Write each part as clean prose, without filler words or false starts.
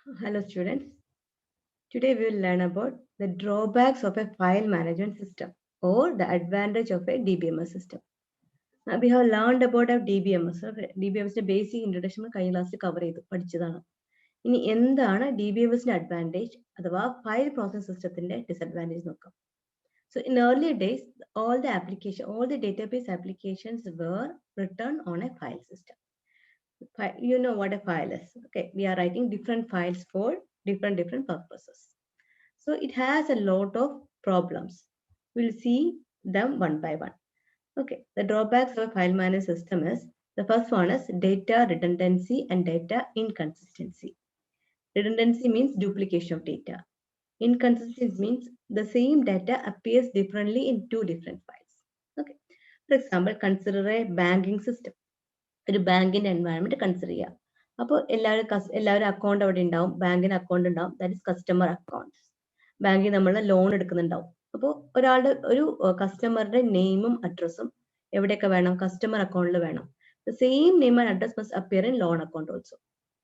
Hello students. Today we will learn about the drawbacks of a file management system or the advantage of a DBMS system. Now we have learned about a DBMS. DBMS basic introduction കഴിഞ്ഞ ക്ലാസ്സിൽ cover ചെയ്തു പഠിച്ചതാണ്. ഇനി എന്താണ് DBMS advantage അഥവാ file process സിസ്റ്റത്തിന്റെ disadvantage നോക്കാം. So in earlier days, all the database applications were written on a file system. You know what a file is. Okay, we are writing different files for different purposes. So it has a lot of problems. We'll see them one by one. Okay, the drawbacks of a file management system is the first one is data redundancy and data inconsistency. Redundancy means duplication of data. Inconsistency means the same data appears differently in two different files. Okay, for example, consider a banking system. ഒരു ബാങ്കിന്റെ environment consider ചെയ്യുക. അപ്പോൾ എല്ലാവരും account അവിടെ ഉണ്ടാവും, ബാങ്കിന് account ഉണ്ടാവും, that is customer accounts. ബാങ്കിൽ നമ്മൾ ലോൺ എടുക്കുന്നുണ്ടാവും. അപ്പോൾ ഒരാളുടെ ഒരു കസ്റ്റമറുടെ നെയിമും അഡ്രസ്സും എവിടെയൊക്കെ വേണം? കസ്റ്റമർ അക്കൗണ്ടിൽ വേണം. The same name and address must appear in loan account also.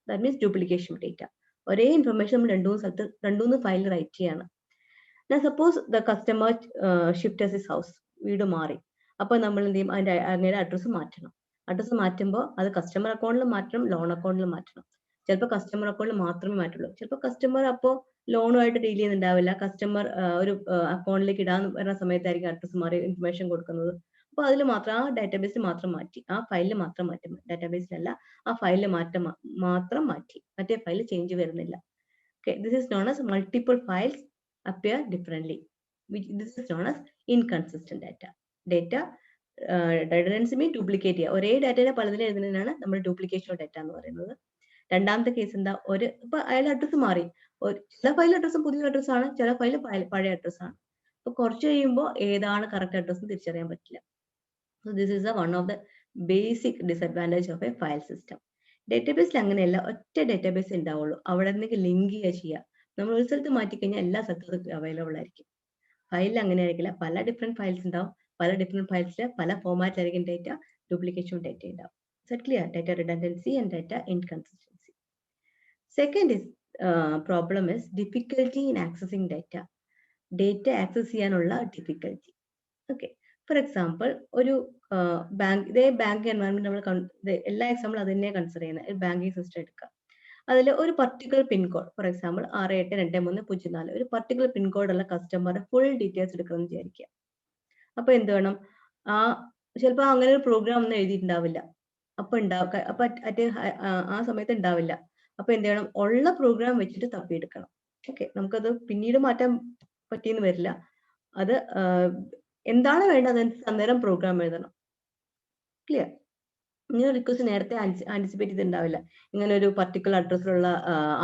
That means duplication data. ഒരേ ഇൻഫർമേഷൻ നമ്മൾ രണ്ടൂന്ന് ഫയലിൽ റൈറ്റ് ചെയ്യാണ്. Suppose the customer shift his house, വീട് മാറി. അപ്പോൾ നമ്മൾ എന്ത് ചെയ്യും? അങ്ങനെ അഡ്രസ്സ് മാറ്റണം. അഡ്രസ്സ് മാറ്റുമ്പോൾ അത് കസ്റ്റമർ അക്കൗണ്ടിൽ മാറ്റണം, ലോൺ അക്കൗണ്ടിൽ മാറ്റണം. ചിലപ്പോൾ കസ്റ്റമർ അക്കൗണ്ടിൽ മാത്രമേ മാറ്റുള്ളൂ. ചിലപ്പോൾ കസ്റ്റമർ അപ്പോൾ ലോണുമായിട്ട് ഡീൽ ചെയ്യുന്നുണ്ടാവില്ല. കസ്റ്റമർ ഒരു അക്കൗണ്ടിലേക്ക് ഇടാൻ വരുന്ന സമയത്തായിരിക്കും അഡ്രസ്സ് മാറി ഇൻഫർമേഷൻ കൊടുക്കുന്നത്. അപ്പോൾ അതിൽ മാത്രം ആ ഡാറ്റാബേസിൽ മാത്രം മാറ്റി, ആ ഫയലിൽ മാത്രം മാറ്റി, ഡാറ്റാബേസിലല്ല ആ ഫയലിൽ മാത്രം മാറ്റി, മറ്റേ ഫയൽ ചേഞ്ച് വരുന്നില്ല. Okay, this is known as multiple files appear differently. This is known as inconsistent data. Data redundancy means duplicate ചെയ്യുക. ഒരേ ഡാറ്റയെ പലതിൽ എഴുതുന്നതിനാണ് നമ്മൾ ഡ്യൂപ്ലിക്കേഷൻ ഓഫ് ഡാറ്റ എന്ന് പറയുന്നത്. രണ്ടാമത്തെ കേസ് എന്താ? ഇപ്പൊ അയാളുടെ അഡ്രസ്സ് മാറി. ചില ഫയൽ അഡ്രസ്സും പുതിയ അഡ്രസ്സാണ്, ചില ഫയൽ പഴയ അഡ്രസ്സാണ്. അപ്പൊ കുറച്ച് കഴിയുമ്പോൾ ഏതാണ് കറക്റ്റ് അഡ്രസ് തിരിച്ചറിയാൻ പറ്റില്ല. So this is one of the basic disadvantage of a file system. ഡേറ്റാബേസിൽ അങ്ങനെയല്ല, ഒറ്റ ഡേറ്റാബേസ് ഉണ്ടാവുള്ളൂ. അവിടെ നിന്നൊക്കെ ലിങ്ക് ചെയ്യുക. നമ്മൾ ഒരു സ്ഥലത്ത് മാറ്റിക്കഴിഞ്ഞാൽ എല്ലാ സ്ഥലത്തും അവൈലബിൾ ആയിരിക്കും. ഫയലിൽ അങ്ങനെ ആയിരിക്കില്ല, പല ഡിഫറെന്റ് ഫയൽസ് ഉണ്ടാവും. പല ഡിഫറെന്റ് ഫയൽസിൽ പല ഫോമാറ്റിലായിരിക്കും ഡേറ്റ, ഡ്യൂപ്ലിക്കേഷൻ ഡേറ്റ ഉണ്ടാവും. Is clear? Data redundancy and data inconsistency. Second is problem is difficulty in accessing data. Data access ചെയ്യാനുള്ള ഡിഫിക്കൽറ്റി. ഓക്കെ, ഫോർ എക്സാമ്പിൾ ഒരു ബാങ്ക് എൻവയറമെന്റ് നമ്മൾ എല്ലാ എക്സാമ്പിളും അത് തന്നെ കൺസിഡർ ചെയ്യുന്നത്. ഒരു ബാങ്കിങ് സിസ്റ്റം എടുക്കുക. അതിൽ ഒരു പർട്ടിക്കുലർ പിൻകോഡ്, ഫോർ എക്സാമ്പിൾ 682304, ഒരു പർട്ടിക്കുലർ പിൻകോഡ് ഉള്ള കസ്റ്റമറുടെ ഫുൾ ഡീറ്റെയിൽസ് എടുക്കണമെന്ന് വിചാരിക്കുക. അപ്പൊ എന്ത് വേണം? ചിലപ്പോൾ അങ്ങനെ ഒരു പ്രോഗ്രാം ഒന്നും എഴുതിയിട്ടുണ്ടാവില്ല. അപ്പൊ ആ സമയത്ത് ഉണ്ടാവില്ല. അപ്പൊ എന്ത് ചെയ്യണം? ഉള്ള പ്രോഗ്രാം വെച്ചിട്ട് തപ്പിയെടുക്കണം. ഓക്കെ, നമുക്കത് പിന്നീട് മാറ്റാൻ പറ്റിയെന്ന് വരില്ല. അത് എന്താണ് വേണ്ടത് അതനുസരിച്ച് അന്നേരം പ്രോഗ്രാം എഴുതണം. ക്ലിയർ? ഇങ്ങനെ റിക്വസ്റ്റ് നേരത്തെ ആന്റിസിപ്പേറ്റ് ചെയ്തിട്ടുണ്ടാവില്ല. ഇങ്ങനെ ഒരു പർട്ടിക്കുലർ അഡ്രസ്സിലുള്ള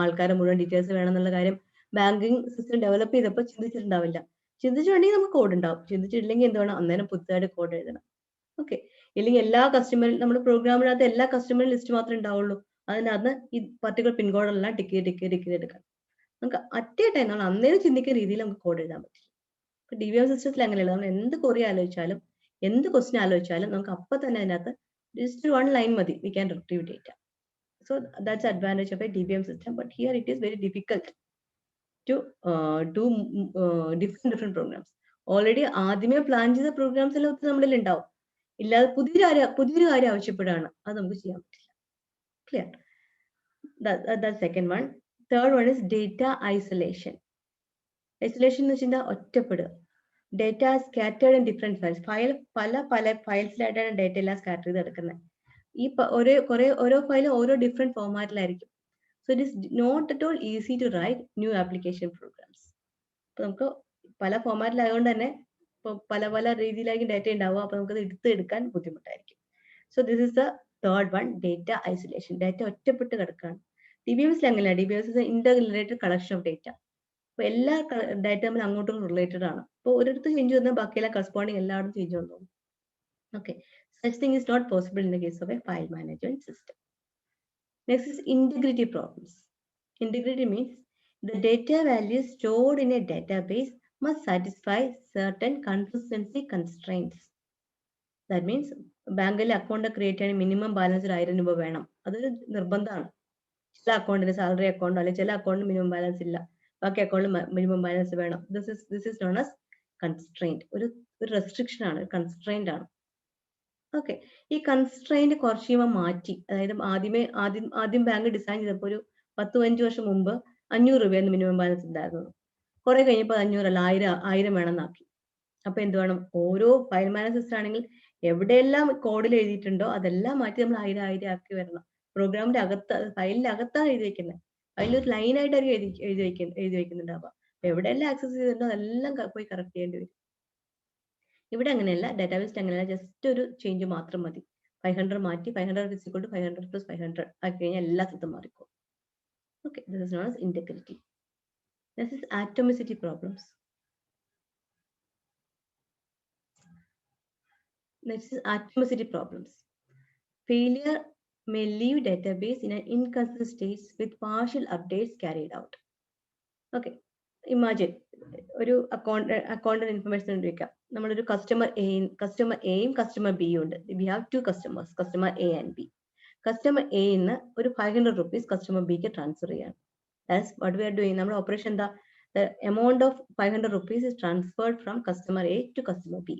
ആൾക്കാരെ മുഴുവൻ ഡീറ്റെയിൽസ് വേണമെന്നുള്ള കാര്യം ബാങ്കിങ് സിസ്റ്റം ഡെവലപ്പ് ചെയ്തപ്പോൾ ചിന്തിച്ചിട്ടുണ്ടാവില്ല. ചിന്തിച്ചിട്ടുണ്ടെങ്കിൽ നമുക്ക് കോഡ് ഉണ്ടാവും, ചിന്തിച്ചിട്ടില്ലെങ്കിൽ എന്ത് വേണം? അന്നേരം പുതുതായിട്ട് കോഡ് എഴുതണം. ഓക്കെ, ഇല്ലെങ്കിൽ എല്ലാ കസ്റ്റമറും നമ്മുടെ പ്രോഗ്രാമിനകത്ത് എല്ലാ കസ്റ്റമറും ലിസ്റ്റ് മാത്രമേ ഉണ്ടാവുള്ളൂ. അതിനകത്ത് ഈ പർട്ടിക്കുലർ പിൻകോഡെല്ലാം ടിക്ക് എടുക്കണം. നമുക്ക് അറ്റേ ടൈം നമ്മൾ അന്നേരം ചിന്തിക്കുന്ന രീതിയിൽ നമുക്ക് കോഡ് എഴുതാൻ പറ്റില്ല. ഇപ്പൊ DBM സിസ്റ്റത്തിൽ അങ്ങനെയല്ല. നമ്മൾ എന്ത് ക്വറി ആലോചിച്ചാലും എന്ത് ക്വസ്റ്റ്യൻ ആലോചിച്ചാലും നമുക്ക് അപ്പൊ തന്നെ അതിനകത്ത് just one line മതി, we can retrieve data. So that's the advantage of a DBM system. But here it is very difficult to do different programs. Already ആദ്യമേ പ്ലാൻ ചെയ്ത പ്രോഗ്രാംസ് എല്ലാം നമ്മളിൽ ഉണ്ടാവും. ഇല്ലാതെ പുതിയൊരു കാര്യം ആവശ്യപ്പെടുകയാണ്, അത് നമുക്ക് ചെയ്യാൻ പറ്റില്ല. Clear? That's second one. Third one is data isolation. Isolation എന്ന് വെച്ചാൽ ഒറ്റപ്പെടുക. Data scattered in different files. പല ഫയൽസിലായിട്ടാണ് ഡേറ്റ എല്ലാം സ്കാറ്റർ ചെയ്ത് എടുക്കുന്നത്. ഈ ഓരോ ഫയലും ഓരോ ഡിഫറെന്റ് ഫോമാറ്റിലായിരിക്കും. So it is not at all easy to write new application programs. അപ്പൊ നമുക്ക് പല ഫോമാറ്റിലായതുകൊണ്ട് തന്നെ പല രീതിയിലായിരിക്കും ഡേറ്റ ഉണ്ടാവുക. അപ്പൊ നമുക്കത് എടുക്കാൻ ബുദ്ധിമുട്ടായിരിക്കും. So this is the third one, data isolation. Data ഒറ്റപ്പെട്ട് കിടക്കുകയാണ്. DBMS അങ്ങനെയല്ല. DBMS is interrelated collection of data. അപ്പൊ എല്ലാ ഡാറ്റ തമ്മിൽ അങ്ങോട്ടും റിലേറ്റഡ് ആണ്. അപ്പോൾ ഒരിടത്ത് ചേഞ്ച് വന്നാൽ ബാക്കിയെല്ലാം കറസ്പോണ്ടിങ് എല്ലായിടത്തും ചേഞ്ച് വന്നു. Okay, such thing is not possible in the case of a file management system. Next is integrity problems. Integrity means the data values stored in a database must satisfy certain consistency constraints. That means ബാങ്കിൽ account create ചെയ്യാൻ minimum balance 1000 രൂപ വേണം. അതൊരു നിർബന്ധമാണ്. ചില അക്കൗണ്ടിന് salary account അല്ലെങ്കിൽ ചില അക്കൗണ്ടിന് minimum balance ഇല്ല, ബാക്കി അക്കൗണ്ടിൽ മിനിമം ബാലൻസ് വേണം. This is known as constraint. ഒരു റെസ്ട്രിക്ഷൻ ആണ്, കൺസ്ട്രെയിന്റ് ആണ്. ഓക്കെ, ഈ കൺസ്ട്രെയിന്റ് കുറച്ച് കഴിയുമ്പോൾ മാറ്റി. അതായത് ആദ്യം ബാങ്ക് ഡിസൈൻ ചെയ്തപ്പോൾ ഒരു 10-15 വർഷം മുമ്പ് 500 രൂപയായിരുന്നു മിനിമം ബാലൻസ് ഉണ്ടായിരുന്നത്. കുറെ കഴിഞ്ഞപ്പോൾ 500 അല്ല 1000 വേണമെന്നാക്കി. അപ്പൊ എന്ത് വേണം, ഓരോ ഫയൽ മാനേജർ ആണെങ്കിൽ എവിടെയെല്ലാം കോഡിൽ എഴുതിയിട്ടുണ്ടോ അതെല്ലാം മാറ്റി നമ്മൾ 1000 ആക്കി വരണം. പ്രോഗ്രാമിന്റെ അകത്ത്, ഫയലിന്റെ അകത്താണ് എഴുതി വെക്കുന്നത്. അതിലൊരു ലൈനായിട്ടായിരിക്കും എഴുതി വെക്കുന്നുണ്ടാവുക. എവിടെയെല്ലാം ആക്സസ് ചെയ്തിട്ടുണ്ടോ അതെല്ലാം പോയി കറക്റ്റ് ചെയ്യേണ്ടി വരും. ഇവിടെ അങ്ങനെയല്ല, ഡാറ്റാബേസ് അങ്ങനെയല്ല, ജസ്റ്റ് ഒരു ചേഞ്ച് മാത്രം മതി. 500 മാറ്റി 500 = 500 + 500 ആക്കി കഴിഞ്ഞാൽ എല്ലാ സ്ഥലത്തും മാറിക്കോ. Okay, this is known as integrity. This is atomicity problems. Next is atomicity problems. Failure may leave database in an inconsistent state with partial updates carried out. Okay, imagine ഒരു അക്കൗണ്ട് ഇൻഫർമേഷൻ ഉപയോഗിക്കാം. നമ്മളൊരു customer എയും customer ബിയും ഉണ്ട്. We have 2 customers, customer A and B. Customer A ന്ന് ഒരു 500 rupees customer ബിക്ക് transfer ചെയ്യാണ്. That's what we are doing. നമ്മുടെ ഓപ്പറേഷൻ എന്താ? The amount of 500 rupees is transferred from customer A to customer B.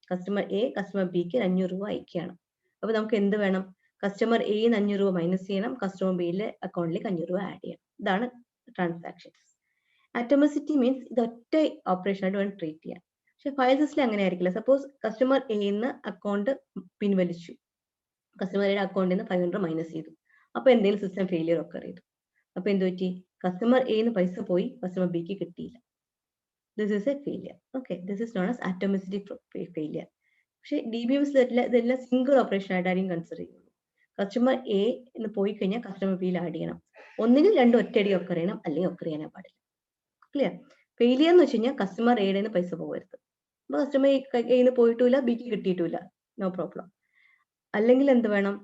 Customer A customer ബിക്ക് 500 രൂപ അയക്കുകയാണ്. അപ്പൊ നമുക്ക് എന്ത് വേണം? കസ്റ്റമർ എ 500 രൂപ മൈനസ് ചെയ്യണം, കസ്റ്റമർ ബിയിലെ അക്കൗണ്ടിലേക്ക് 500 രൂപ ആഡ് ചെയ്യണം. ഇതാണ് ട്രാൻസാക്ഷൻസ്. അറ്റോമിസിറ്റി മീൻസ് ഇത് ഒറ്റ ഓപ്പറേഷൻ ആയിട്ട് വേണം ട്രീറ്റ് ചെയ്യാൻ. പക്ഷെ ഫയൽ സിസ്റ്റം അങ്ങനെ ആയിരിക്കില്ല. സപ്പോസ് കസ്റ്റമർ എ ന്ന് അക്കൗണ്ട് പിൻവലിച്ചു, കസ്റ്റമർ എയുടെ അക്കൗണ്ടിൽ നിന്ന് 500 മൈനസ് ചെയ്തു. അപ്പൊ എന്തെങ്കിലും സിസ്റ്റം ഫെയിലിയർ ഒക്കെ ചെയ്തു. അപ്പൊ എന്ത് പറ്റി? കസ്റ്റമർ എ ന്ന് പൈസ പോയി, കസ്റ്റമർ ബിക്ക് കിട്ടിയില്ല. This is a failure. Okay, this is known as atomicity failure. പക്ഷെ DBMS ഇതെല്ലാം സിംഗിൾ ഓപ്പറേഷൻ ആയിട്ടായിരിക്കും കൺസിഡർ ചെയ്യുള്ളൂ. കസ്റ്റമർ എ എന്ന് പോയി കഴിഞ്ഞാൽ കസ്റ്റമർ ബിയിൽ ആഡ് ചെയ്യണം. ഒന്നുകിൽ രണ്ടും ഒറ്റയടി ഒക്കെ അറിയണം, അല്ലെങ്കിൽ ഒക്കെ അറിയാനേ പാടില്ല. ക്ലിയർ? ഫെയിലിയർ എന്ന് വെച്ച് കഴിഞ്ഞാൽ കസ്റ്റമർ എയുടെ നിന്ന് പൈസ പോകരുത്. അപ്പൊ കസ്റ്റമർ എ പോയിട്ടില്ല, ബിക്ക് കിട്ടിയിട്ടില്ല, നോ പ്രോബ്ലം. അല്ലെങ്കിൽ എന്ത് വേണം?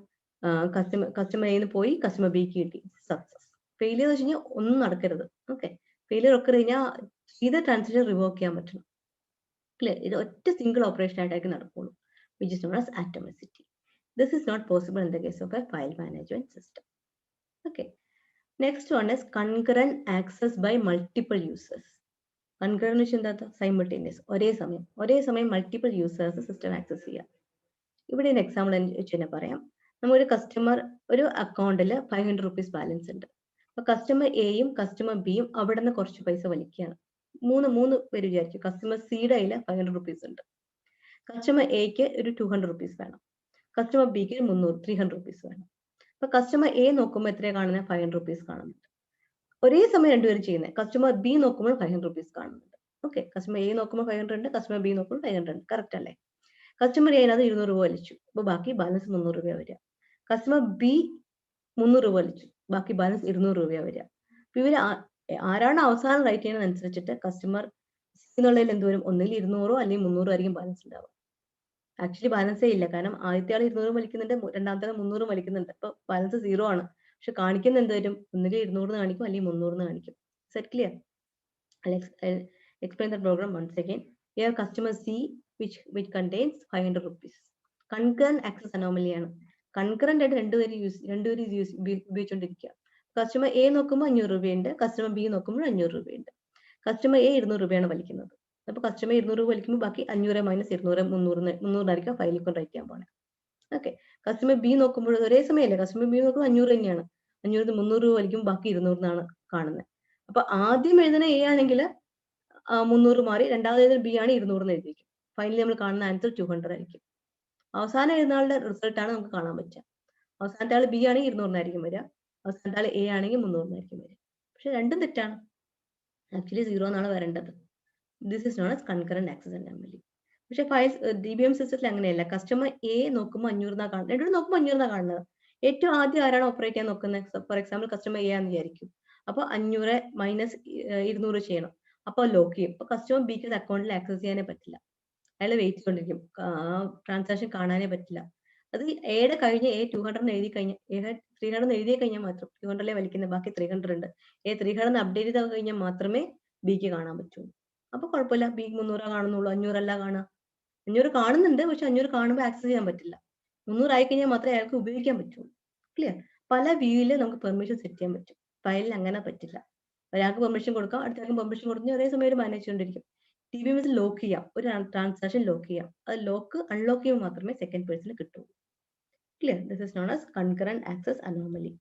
കസ്റ്റമർ എ പോയി കസ്റ്റമർ ബിക്ക് കിട്ടി, സക്സസ്. ഫെയിലിയർ എന്ന് വെച്ച് കഴിഞ്ഞാൽ ഒന്നും നടക്കരുത്. ഓക്കെ, ഫെയിലിയർ ഒക്കെ കഴിഞ്ഞാൽ ചെയ്ത ട്രാൻസാക്ഷൻ റിവോക്ക് ചെയ്യാൻ പറ്റണം. ക്ലിയർ? ഇത് ഒറ്റ സിംഗിൾ ഓപ്പറേഷൻ ആയിട്ടായിരിക്കും നടക്കുള്ളൂ, which is known as atomicity. This is not possible in the case of a file management system. Okay. Next one is concurrent access by multiple users. Concurrent എന്ന് വെച്ചാൽ simultaneous, ഒരേ സമയം multiple users system access ചെയ്യാം. ഇവിടെ ഒരു example വെച്ച് പറയാം. നമ്മളൊരു കസ്റ്റമർ ഒരു അക്കൗണ്ടിൽ 500 rupees ബാലൻസ് ഉണ്ട്. അപ്പൊ കസ്റ്റമർ എയും കസ്റ്റമർ ബിയും അവിടെ നിന്ന് കുറച്ച് പൈസ വലിക്കുകയാണ്. മൂന്ന് പേര് വിചാരിച്ചു. കസ്റ്റമർ സിയുടെ കയ്യിൽ 500 rupees ഉണ്ട്. കസ്റ്റമർ എക്ക് ഒരു 200 rupees വേണം, കസ്റ്റമർ ബിക്ക് 300 rupees വേണം. അപ്പൊ കസ്റ്റമർ എ നോക്കുമ്പോൾ എത്രയാണ് കാണുന്നത്? 500 rupees കാണുന്നുണ്ട്. ഒരേ സമയം രണ്ടുപേരും ചെയ്യുന്നത്. കസ്റ്റമർ ബി നോക്കുമ്പോൾ 500 rupees കാണുന്നുണ്ട്. ഓക്കെ, കസ്റ്റമർ എ നോക്കുമ്പോൾ 500 ഉണ്ട്, കസ്റ്റമർ ബി നോക്കുമ്പോൾ 500 ഉണ്ട്. കറക്റ്റ് അല്ലേ? കസ്റ്റമർ എ അത് 200 രൂപ വലിച്ചു, അപ്പൊ ബാക്കി ബാലൻസ് 300 രൂപ വരിക. കസ്റ്റമർ ബി 300 രൂപ വലിച്ചു, ബാക്കി ബാലൻസ് 200 രൂപ വരിക. അപ്പൊ ഇവര് ആരാണ് അവസാനം റൈറ്റ് ചെയ്യുന്നതനുസരിച്ചിട്ട് കസ്റ്റമർ എന്നുള്ളതിൽ എന്തോരും, ഒന്നിൽ 200 അല്ലെങ്കിൽ 300 ആയിരിക്കും ബാലൻസ് ഉണ്ടാവുക. ആക്ച്വലി ബാലൻസേ ഇല്ല, കാരണം ആദ്യത്തെ ആൾ 200 വലിക്കുന്നുണ്ട്, രണ്ടാമത്തെ ആൾ 300 വലിക്കുന്നുണ്ട്. അപ്പൊ ബാലൻസ് 0 ആണ്. പക്ഷെ കാണിക്കുന്ന എന്തുവരും? ഒന്നിൽ 200 കാണിക്കും, അല്ലെങ്കിൽ 300 കാണിക്കും. Set clear? I'll explain the program once again. Here customer C which contains 500 rupees. Concurrent access anomaly ആണ്. കൺകറന്റ് ആയിട്ട് രണ്ടുപേരും ഉപയോഗിച്ചുകൊണ്ടിരിക്കുക. കസ്റ്റമർ എ നോക്കുമ്പോൾ 500 രൂപയുണ്ട്, കസ്റ്റമർ ബി നോക്കുമ്പോൾ 500 രൂപയുണ്ട്. കസ്റ്റമർ എ 200 രൂപയാണ് വലിക്കുന്നത്. അപ്പൊ കസ്റ്റമർ 200 രൂപ വലിക്കുമ്പോൾ ബാക്കി 500 മൈനസ് 200 300 ആയിരിക്കും ഫയലിൽ കൊണ്ട് റൈറ്റ് ചെയ്യാൻ പോണേ. ഓക്കെ, കസ്റ്റമർ ബി നോക്കുമ്പോൾ ഒരേ സമയമല്ലേ, കസ്റ്റമർ ബി നോക്കുമ്പോൾ 500 തന്നെയാണ്. 500 300 രൂപ വലിക്കുമ്പോൾ ബാക്കി 200 എന്നാണ് കാണുന്നത്. അപ്പൊ ആദ്യം എഴുതുന്ന എ ആണെങ്കിൽ 300 മാറി, രണ്ടാമത് എഴുതുന്ന ബി ആണ് 200 എന്ന് എഴുതിയിരിക്കും. ഫൈനലി നമ്മൾ കാണുന്ന ആൻസർ 200 ആയിരിക്കും. അവസാനം എഴുതുന്ന ആളുടെ റിസൾട്ട് ആണ് നമുക്ക് കാണാൻ പറ്റുക. അവസാനത്തെ ആൾ ബി ആണെങ്കിൽ 200 ആയിരിക്കും വരിക, അവസാനത്തെ ആൾ എ ആണെങ്കിൽ 300 ആയിരിക്കും വരിക. പക്ഷെ രണ്ടും തെറ്റാണ്. ആക്ച്വലി 0 എന്നാണ് വരേണ്ടത്. This is known as concurrent access anomaly. പക്ഷെ DBM സിസ്റ്റത്തിൽ അങ്ങനെയല്ല. കസ്റ്റമർ എ നോക്കുമ്പോൾ 500 എന്നാ കാണുന്നത്, രണ്ടും നോക്കുമ്പോൾ 500 എന്നാ കാണുന്നത്. ഏറ്റവും ആദ്യം ആരാണ് ഓപ്പറേറ്റ് ചെയ്യാൻ നോക്കുന്നത്? ഫോർ എക്സാമ്പിൾ കസ്റ്റമർ എ ആണെന്ന് വിചാരിക്കും. അപ്പൊ 500 മൈനസ് 200 ചെയ്യണം. അപ്പൊ ലോക്ക് ചെയ്യും. അപ്പൊ കസ്റ്റമർ ബിക്ക് അക്കൗണ്ടിൽ ആക്സസ് ചെയ്യാനേ പറ്റില്ല. അയാൾ വെയിറ്റ് ചെയ്തുകൊണ്ടിരിക്കും, ട്രാൻസാക്ഷൻ കാണാനേ പറ്റില്ല. അത് എയുടെ കഴിഞ്ഞ് എ 200 എഴുതി കഴിഞ്ഞാൽ, എ 300 എഴുതി കഴിഞ്ഞാൽ മാത്രം 200 വലിക്കുന്നത്, ബാക്കി 300 ഉണ്ട്. എ 300 അപ്ഡേറ്റ് ചെയ്ത് കഴിഞ്ഞാൽ മാത്രമേ ബിക്ക് കാണാൻ പറ്റുള്ളൂ. അപ്പൊ കുഴപ്പമില്ല, ബി 300 കാണുന്നുള്ളൂ, 500 അല്ല കാണാം. 500 കാണുന്നുണ്ട്, പക്ഷെ 500 കാണുമ്പോൾ ആക്സസ് ചെയ്യാൻ പറ്റില്ല. 300 ആയി കഴിഞ്ഞാൽ മാത്രമേ അയാൾക്ക് ഉപയോഗിക്കാൻ പറ്റുള്ളൂ. ക്ലിയർ? പല വ്യൂയിൽ നമുക്ക് പെർമിഷൻ സെറ്റ് ചെയ്യാൻ പറ്റും. ഫയലിൽ അങ്ങനെ പറ്റില്ല. ഒരാൾക്ക് പെർമിഷൻ കൊടുക്കാം, അടുത്ത പെർമിഷൻ കൊടുത്ത് അതേ സമയം ഒരു മാനേജ് ചെയ്തുകൊണ്ടിരിക്കും. DBMS ലോക്ക് ചെയ്യാം, ഒരു ട്രാൻസാക്ഷൻ ലോക്ക് ചെയ്യാം. അത് ലോക്ക് അൺലോക്ക് ചെയ്യുമ്പോൾ മാത്രമേ സെക്കൻഡ് പേഴ്സണിന് കിട്ടൂ. Clear? This is known as concurrent access anomaly.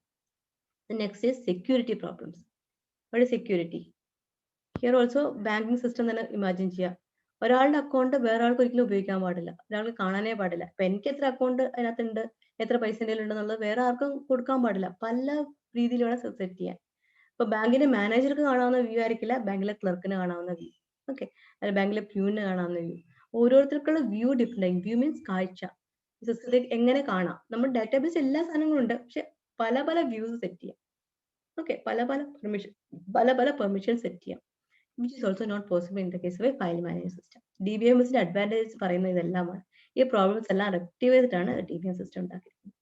Next is security problems. what is security? Here also banking system തന്നെ ഇമാജിൻ ചെയ്യുക. ഒരാളുടെ അക്കൗണ്ട് വേറെ ആൾക്ക് ഒരിക്കലും ഉപയോഗിക്കാൻ പാടില്ല, ഒരാൾക്ക് കാണാനേ പാടില്ല. ഇപ്പൊ എനിക്ക് എത്ര അക്കൗണ്ട് അതിനകത്തുണ്ട്, എത്ര പൈസ ഉണ്ടെന്നുള്ളത് വേറെ ആർക്കും കൊടുക്കാൻ പാടില്ല. പല രീതിയിൽ വേണം സെറ്റ് ചെയ്യാൻ. ഇപ്പൊ ബാങ്കിന്റെ മാനേജർക്ക് കാണാവുന്ന വ്യൂ ആയിരിക്കില്ല ബാങ്കിലെ ക്ലർക്കിന് കാണാവുന്ന വ്യൂ. ഓക്കെ, അല്ല ബാങ്കിലെ പ്യൂണിന് കാണാവുന്ന വ്യൂ. ഓരോരുത്തർക്കുള്ള വ്യൂ ഡിഫറെന്റ്. വ്യൂ മീൻസ് കാഴ്ച. സിസ്റ്റത്തിൽ എങ്ങനെ കാണാം. നമ്മുടെ ഡാറ്റാബേസ് എല്ലാ സാധനങ്ങളും ഉണ്ട്, പക്ഷെ പല പല വ്യൂസ് സെറ്റ് ചെയ്യാം. ഓക്കെ, പല പല പെർമിഷൻ സെറ്റ് ചെയ്യാം. which is also not possible in the case of a file management system. DBMSന്റെ അഡ്വാൻറ്റേജസ് പറയുന്നത് ഇതെല്ലാമാണ്. ഈ പ്രോബ്ലംസ് എല്ലാം റെക്ടിഫൈ ചെയ്തിട്ടാണ് DBMS സിസ്റ്റം ഉണ്ടാക്കിയിരിക്കുന്നത്.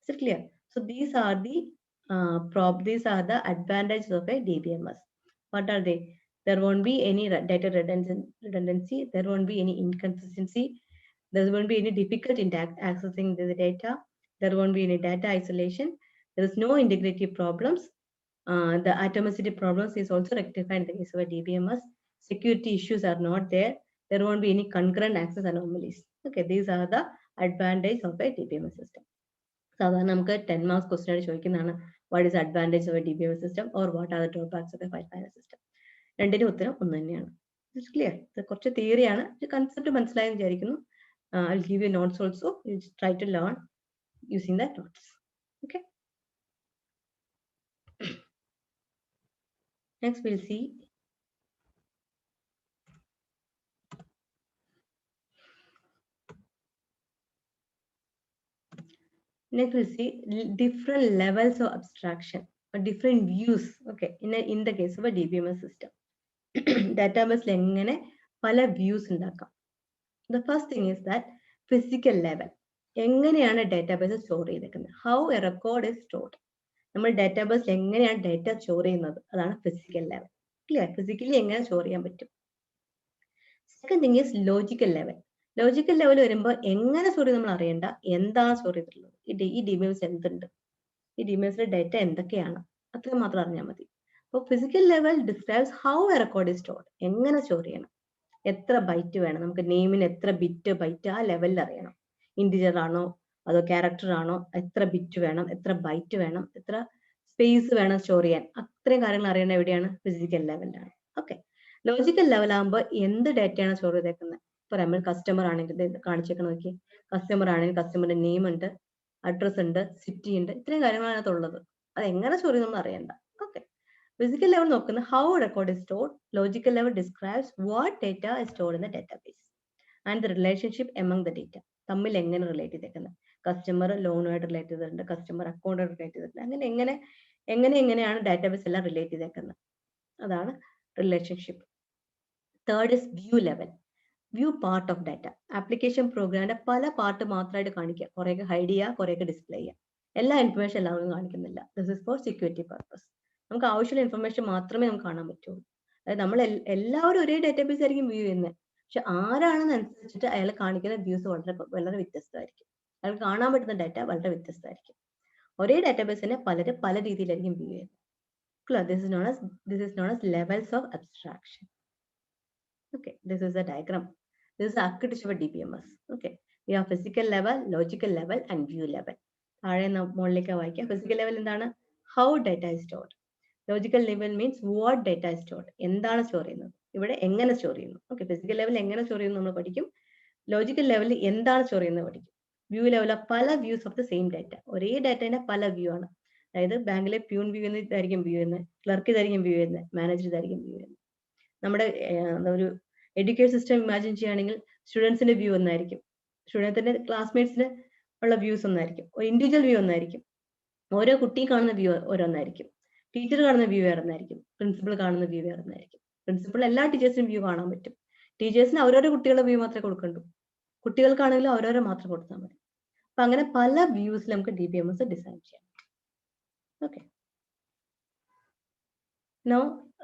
Is it clear? So these are the advantages of a DBMS. What are they? There won't be any data redundancy. There won't be any inconsistency. There won't be any difficulty in accessing the data. There won't be any data isolation. There is no integrity problems. The atomicity problems is also rectified in the case of a DBMS. Security issues are not there. There won't be any concurrent access anomalies. Okay, these are the advantages of a DBMS system. സാധാരണ നമുക്ക് 10 marks question ആയിട്ട് ചോദിക്കുന്നതാണ്, what is advantage of A DBMS system or what are the drawbacks of A file management system. രണ്ടിനും ഉത്തരം ഒന്ന് തന്നെയാണ്. Clear? കുറച്ച് തിയറിയാണ്, concept മനസ്സിലായെന്ന് വിചാരിക്കുന്നു. I will give you notes also. You try to learn using that notes. Okay, next we'll see different levels of abstraction or different views. Okay, in the case of a DBMS system. Database എങ്ങനെ പല views ഉണ്ടാക്കാം. The first thing is that physical level. എങ്ങനെയാണ് database store ചെയ്തേക്കുന്നത്? How a record is stored. നമ്മൾ ഡാറ്റാബേസിൽ എങ്ങനെയാണ് data store ചെയ്യുന്നത്, അതാണ് ഫിസിക്കൽ ലെവൽ. ക്ലിയർ? ഫിസിക്കലി എങ്ങനെ സ്റ്റോർ ചെയ്യാൻ പറ്റും. Second thing is logical level. Logical level വരുമ്പോൾ എങ്ങനെ സ്റ്റോർ ചെയ്ത് നമ്മൾ അറിയേണ്ട, എന്താണ് സ്റ്റോർ ചെയ്തിട്ടുള്ളത്, ഈ DBMS എന്തുണ്ട്, ഈ DBMSലെ ഡാറ്റ എന്തൊക്കെയാണ്, അത്രയും മാത്രം അറിഞ്ഞാൽ മതി. അപ്പോൾ physical level describes how A record is stored. എങ്ങനെ സ്റ്റോർ ചെയ്യണം, എത്ര ബൈറ്റ് വേണം, നമുക്ക് നെയിമിന് എത്ര ബിറ്റ് ബൈറ്റ് ആ ലെവലിൽ അറിയണം. ഇൻറ്റിജർ ആണോ അതോ ക്യാരക്ടർ ആണോ, എത്ര ബിറ്റ് വേണം, എത്ര ബൈറ്റ് വേണം, എത്ര സ്പേസ് വേണം സ്റ്റോർ ചെയ്യാൻ, അത്രയും കാര്യങ്ങൾ അറിയണത് എവിടെയാണ്, ഫിസിക്കൽ ലെവലിലാണ്. ഓക്കെ, ലോജിക്കൽ ലെവൽ ആകുമ്പോൾ എന്ത് ഡാറ്റയാണ് സ്റ്റോർ ചെയ്തേക്കുന്നത്. ഫോർ എക്സാമ്പിൾ കസ്റ്റമർ ആണെങ്കിൽ കാണിച്ചേക്കണം നോക്കി, കസ്റ്റമർ ആണെങ്കിൽ കസ്റ്റമറിന്റെ നെയിം ഉണ്ട്, അഡ്രസ് ഉണ്ട്, സിറ്റി ഉണ്ട്, ഇത്രയും കാര്യങ്ങളാണ് അതിനകത്തുള്ളത്. അത് എങ്ങനെ സ്റ്റോർ ചെയ്ത് നമ്മൾ അറിയണ്ട. ഓക്കെ, ഫിസിക്കൽ ലെവൽ നോക്കുന്ന how record is stored. Logical level describes what data is stored in the database and the relationship among the data. തമ്മിൽ എങ്ങനെ റിലേറ്റ് ചെയ്തേക്കുന്നത്, കസ്റ്റമർ ലോണുമായിട്ട് റിലേറ്റ് ചെയ്തിട്ടുണ്ട്, കസ്റ്റമർ അക്കൗണ്ടായിട്ട് റിലേറ്റ് ചെയ്തിട്ടുണ്ട്, അങ്ങനെ എങ്ങനെയാണ് ഡാറ്റാബേസ് എല്ലാം റിലേറ്റ് ചെയ്തേക്കുന്നത്, അതാണ് relationship. Third is view level. View part of data. Application പ്രോഗ്രാമിന്റെ പല പാർട്ട് മാത്രമായിട്ട് കാണിക്കുക, കുറേയൊക്കെ ഹൈഡ് ചെയ്യുക, കുറേയൊക്കെ ഡിസ്പ്ലേ ചെയ്യുക. എല്ലാ ഇൻഫർമേഷൻ എല്ലാവരും കാണിക്കുന്നില്ല. This is for security purpose. നമുക്ക് ആവശ്യമുള്ള ഇൻഫർമേഷൻ മാത്രമേ നമുക്ക് കാണാൻ പറ്റുള്ളൂ. അതായത് നമ്മൾ എല്ലാവരും ഒരേ ഡാറ്റാബേസ് ആയിരിക്കും വ്യൂ ചെയ്യുന്നത്, പക്ഷെ ആരാണെന്ന് അനുസരിച്ചിട്ട് അയാൾ കാണിക്കുന്ന വ്യൂസ് വളരെ വ്യത്യസ്തമായിരിക്കും. അയാൾ കാണാൻ പറ്റുന്ന ഡാറ്റ വളരെ വ്യത്യസ്തമായിരിക്കും. ഒരേ ഡാറ്റാബേസിനെ പലരും പല രീതിയിലായിരിക്കും വ്യൂ ചെയ്യുന്നത്. This is known as levels of abstraction. Okay, this is a diagram. This is the architecture of a DBMS. Okay, we have physical level, logical level, and view level. Physical level എന്താണ്? How data is stored. Logical level means what data is stored. എന്താണ് store ചെയ്യുന്നത്, ഇവിടെ എങ്ങനെ store ചെയ്യുന്നു. Okay, physical level എങ്ങനെ store ചെയ്യുന്നു നമ്മൾ പഠിക്കും. ലോജിക്കൽ ലെവലിൽ എന്താണ് സ്റ്റോർ ചെയ്യുന്നത് പഠിക്കും. വ്യൂ ലെവൽ പല views of the same data. ഒരേ ഡാറ്റേന്റെ പല വ്യൂ ആണ്. അതായത് ബാങ്കിലെ പ്യൂൺ വ്യൂ ഇതായിരിക്കും വ്യൂ ചെയ്യുന്നത്, ക്ലർക്ക് ഇതായിരിക്കും വ്യൂ ചെയ്യുന്നത്, മാനേജർ ഇതായിരിക്കും വ്യൂ ചെയ്യുന്നത്. നമ്മുടെ ഒരു എഡ്യൂക്കേഷൻ സിസ്റ്റം ഇമാജിൻ ചെയ്യുകയാണെങ്കിൽ സ്റ്റുഡൻസിന്റെ വ്യൂ ഒന്നായിരിക്കും, സ്റ്റുഡൻസിന്റെ ക്ലാസ്മേറ്റ്സിന് ഉള്ള വ്യൂസ് ഒന്നായിരിക്കും, ഒരു ഇൻഡിവിജ്വൽ വ്യൂ ഒന്നായിരിക്കും, ഓരോ കുട്ടിയും കാണുന്ന വ്യൂ ഓരോന്നായിരിക്കും, ടീച്ചർ കാണുന്ന വ്യൂ വേറെ ഒന്നായിരിക്കും, പ്രിൻസിപ്പൾ കാണുന്ന വ്യൂ വേറെ ഒന്നായിരിക്കും. പ്രിൻസിപ്പൾ എല്ലാ ടീച്ചേഴ്സിനും വ്യൂ കാണാൻ പറ്റും, ടീച്ചേഴ്സിന് അവരവരുടെ കുട്ടികളുടെ വ്യൂ മാത്രമേ കൊടുക്കണ്ടൂ, കുട്ടികൾക്കാണെങ്കിലും അവരവരെ മാത്രം കൊടുത്താൽ മതി. അപ്പൊ അങ്ങനെ പല വ്യൂസിൽ നമുക്ക് DBMS ഡിസൈൻ ചെയ്യാം. Okay, now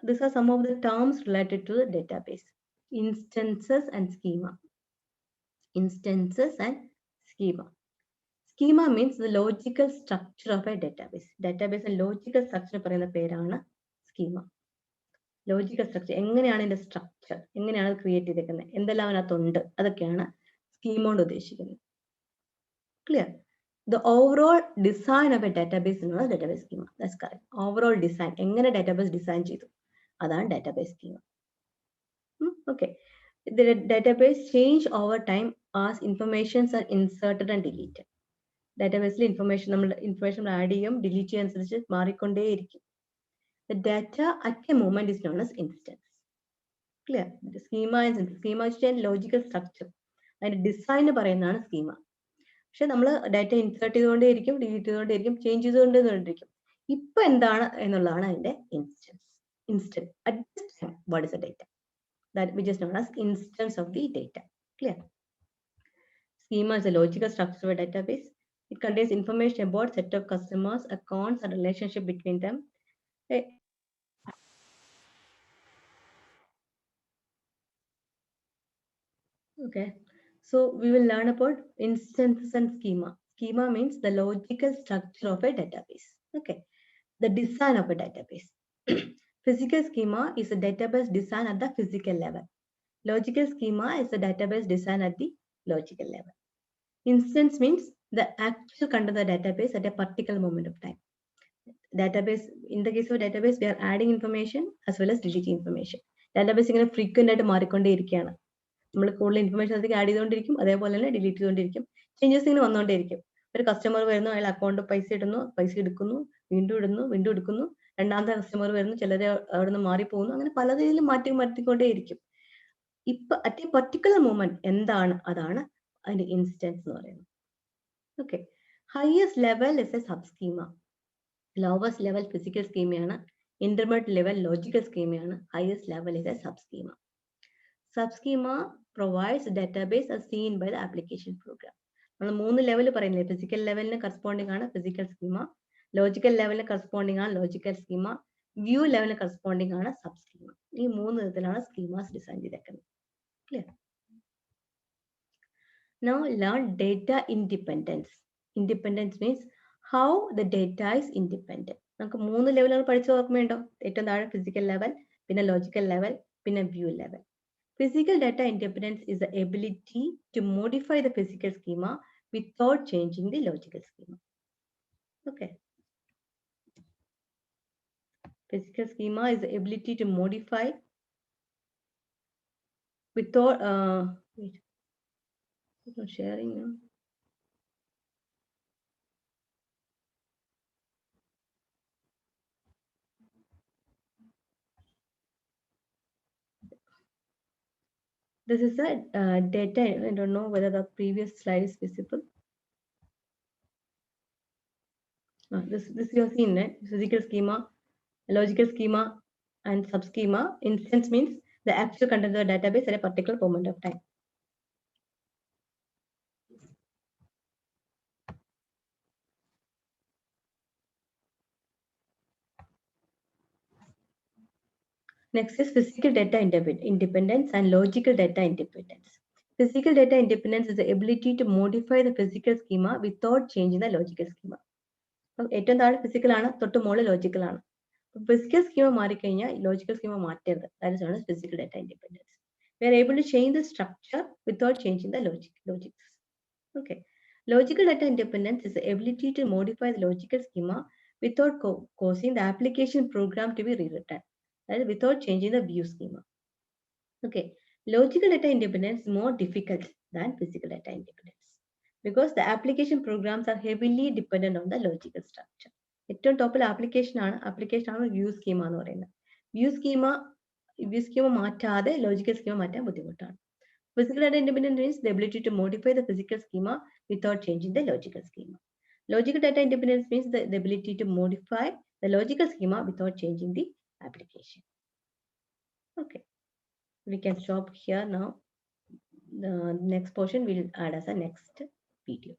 these are some of the terms related to the database. Instances and schema. Instances and schema. Schema means the logical structure of a database. Database and logical structure പറയുന്ന പേരാണ് schema. Logical structure എങ്ങനെയാണ് ഇതിന്റെ structure, എങ്ങനെയാണ് create ചെയ്തേക്കുന്നത്, എന്തെല്ലാം അതിനകത്തുണ്ട്, അതൊക്കെയാണ് schema കൊണ്ട് ഉദ്ദേശിക്കുന്നത്. Clear? The overall design of a database is a database schema. That's correct. Overall design, എങ്ങനെ database design ചെയ്തു, അതാണ് database schema. Okay. The database change over time as informations are inserted and deleted. Database information add ചെയ്യും, delete ചെയ്യും അനുസരിച്ച് മാറിക്കൊണ്ടേയിരിക്കും. The data at a moment is known as instance. Clear? The schema is logical structure. And design പറയുന്നതാണ് schema. പക്ഷെ നമ്മൾ data insert ചെയ്തുകൊണ്ടേയിരിക്കും, delete ചെയ്തുകൊണ്ടേയിരിക്കും, change ചെയ്തുകൊണ്ടേയിരിക്കും. ഇപ്പൊ എന്താണ് എന്നുള്ളതാണ് അതിന്റെ instance. Instant at this time what is A data, that which is known as instance of the data. Clear? Schema is a logical structure of a database. It contains information about set of customers, accounts, and relationship between them. Okay, so we will learn about instances and schema. Schema means the logical structure of a database. Okay, the design of a database. Physical schema is a database design at the physical level. Logical schema is a database design at the logical level. Instance means the actual content of the database at a particular moment of time. Database, in the case of database, we are adding information as well as deleting information. Database ഇങ്ങനെ frequent ആയിട്ട് മാറിക്കൊണ്ടേയിരിക്കുകയാണ്. നമ്മൾ കൂടുതൽ information അതിലേക്ക് add ചെയ്തുകൊണ്ടിരിക്കും, അതേപോലെ തന്നെ delete ചെയ്തുകൊണ്ടിരിക്കും. Changes ഇങ്ങനെ വന്നുകൊണ്ടേയിരിക്കും. ഒരു കസ്റ്റമർ വരുന്നു, അയാൾ അക്കൗണ്ട് പൈസ ഇടുന്നു, പൈസ എടുക്കുന്നു, വീണ്ടും ഇടുന്നു, വീണ്ടും എടുക്കുന്നു. രണ്ടാമത്തെ കസ്റ്റമർ വരുന്നു, ചിലരെ അവിടെ നിന്ന് മാറിപ്പോകുന്നു. അങ്ങനെ പല രീതിയിലും മാറ്റിക്കൊണ്ടേയിരിക്കും. ഇപ്പൊ അറ്റ് എ പർട്ടിക്കുലർ മൊമെന്റ് എന്താണ്, അതാണ് അതിന്റെ ഇൻസ്റ്റൻസ് എന്ന് പറയുന്നത്. Okay, highest level is a subschema. Lowest level physical സ്കീമയാണ്. ഇന്റർമീഡിയറ്റ് ലെവൽ ലോജിക്കൽ സ്കീമയാണ്. Highest level is a subschema. Subschema provides database as seen by the application program. നമ്മൾ 3 level പറയുന്നില്ലേ, physical ലെവലിന് corresponding ആണ് physical schema, logical ലെവലിന് corresponding ആണ് logical schema, view ലെവലിന് corresponding ആണ് sub schema. ഈ 3 വിധത്തിലാണ് schemas design ചെയ്തേക്കുന്നത്. Clear? Now learn data independence. Independence means how the data is independent. നമുക്ക് 3 ലെവലുകൾ പഠിച്ചു ഓർമ്മയുണ്ടോ? ഏറ്റവും താഴെ ഫിസിക്കൽ ലെവൽ, പിന്നെ ലോജിക്കൽ ലെവൽ, പിന്നെ view level. Physical data independence is the ability to modify the physical schema without changing the logical schema. Okay. Physical schema is the ability to modify without wait. I'm not sharing now. This is a data. I don't know whether the previous slide is visible. This you have seen, right? Physical schema, logical schema, and sub schema. Instance means the actual content of the database at a particular moment of time. Next is physical data independence and logical data independence. Physical data independence is the ability to modify the physical schema without changing the logical schema. ഏറ്റവും താഴെ physical ആണ്, തൊട്ട് മുകളിൽ logical ആണ്. Physical schema മാറിക്കഴിഞ്ഞാൽ logical schema മാറ്റരുത്. That is known as physical data independence. We are able to change the structure without changing the logics. Okay. Logical data independence is the ability to modify the logical schema without causing the application program to be rewritten. That is without changing the view schema. Okay. Logical data independence is more difficult than physical data independence because the application programs are heavily dependent on the logical structure. ഏറ്റവും ടോപ്പിൽ application ആണ് view schema എന്ന് പറയുന്നത്. View schema മാറ്റാതെ logical schema മാറ്റാൻ ബുദ്ധിമുട്ടാണ്. Physical data independence means the ability to modify the physical schema without changing the logical schema. Logical data independence means the ability to modify the logical schema without changing the application. Okay, we can stop here now. The next portion we'll add as a next video.